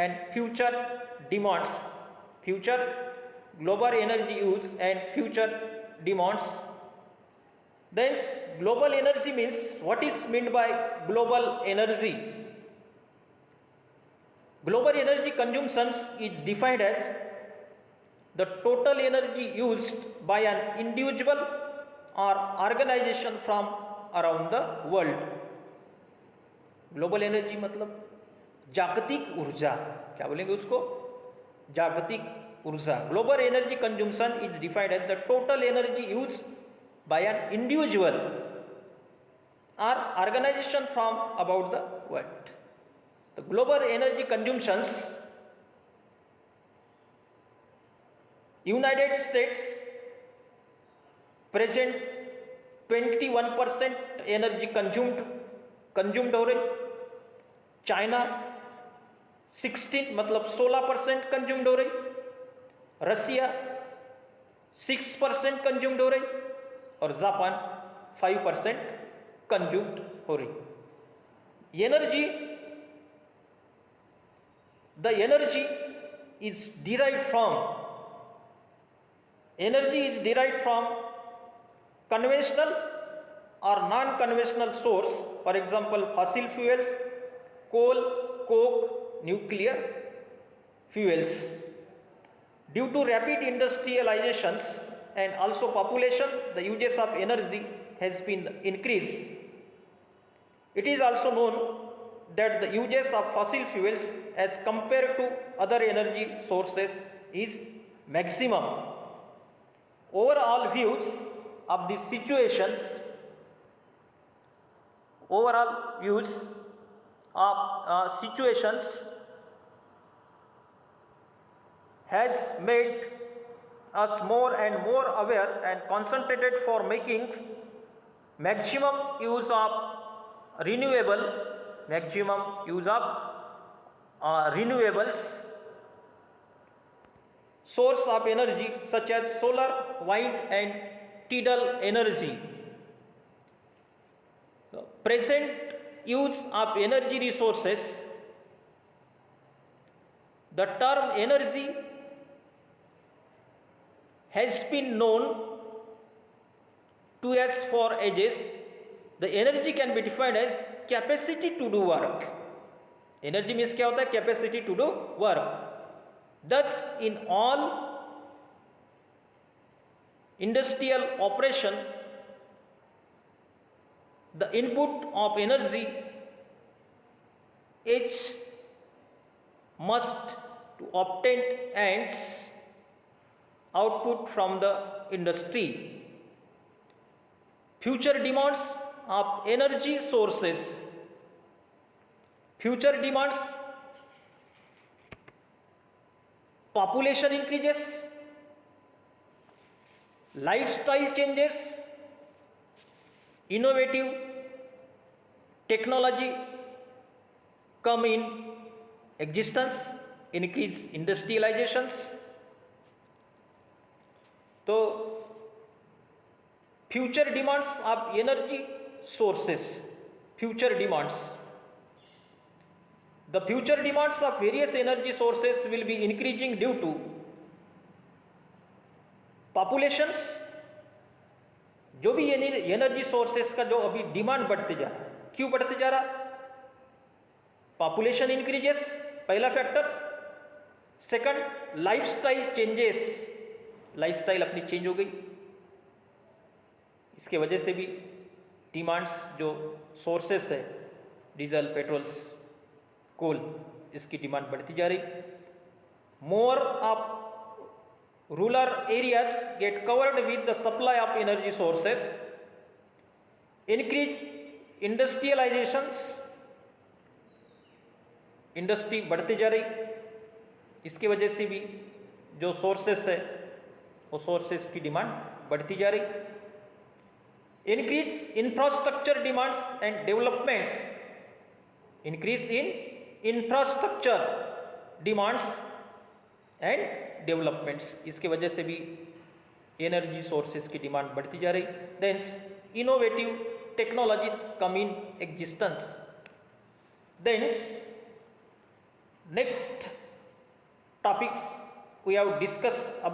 and future demands, future global energy use and future demands. Then global energy means, what is meant by global energy? Global energy consumption is defined as the total energy used by an individual or organization from around the world. Global energy मतलब जागतिक ऊर्जा, क्या बोलेंगे उसको, जागतिक ऊर्जा. Global energy consumption is defined as the total energy use by an individual or organization from about the world. The global energy consumptions, United States present 21% energy consumed हो रही, चाइना 16 मतलब 16% कंज्यूम्ड हो रही, रसिया 6% कंज्यूम्ड हो रही और Japan 5% consumed हो रही. Energy, the energy is derived from conventional or non-conventional source, for example fossil fuels, coal, coke, nuclear fuels. Due to rapid industrializations and also population, the uses of energy has been increased. It is also known that the uses of fossil fuels as compared to other energy sources is maximum. Overall views of the situations, situations has made us more and more aware and concentrated for making maximum use of renewables source of energy such as solar, wind and tidal energy. The present use of energy resources, the term energy has been known to us for ages. The energy can be defined as capacity to do work. Energy means क्या होता है? Capacity to do work. Thus, in all industrial operation, the input of energy is must to obtain ends output from the industry. Future demands of energy sources. Future demands, population increases, lifestyle changes, innovative technology come in existence, increase industrializations. तो future demands of energy sources, future demands. The future demands of various energy sources will be increasing due to populations. जो भी energy sources का जो अभी demand बढ़ते जा रहा है, क्यों बढ़ते जा रहा? पॉपुलेशन इंक्रीजेस, पहला factors. Second, lifestyle changes, lifestyle अपनी चेंज हो गई, इसके वजह से भी डिमांड्स जो सोर्सेस है, डीजल, पेट्रोल्स, कोल, इसकी डिमांड बढ़ती जा रही. More of rural areas get covered with the supply of energy sources. Increase industrializations, industry बढ़ती जा रही, इसकी वजह से भी जो सोर्सेस है वो सोर्सेस की डिमांड बढ़ती जा रही. Increase infrastructure demands and developments, increase in infrastructure demands and developments, इसके वजह से भी एनर्जी सोर्सेस की डिमांड बढ़ती जा रही. Then innovative technologies come in existence. Then Next topics we have discussed about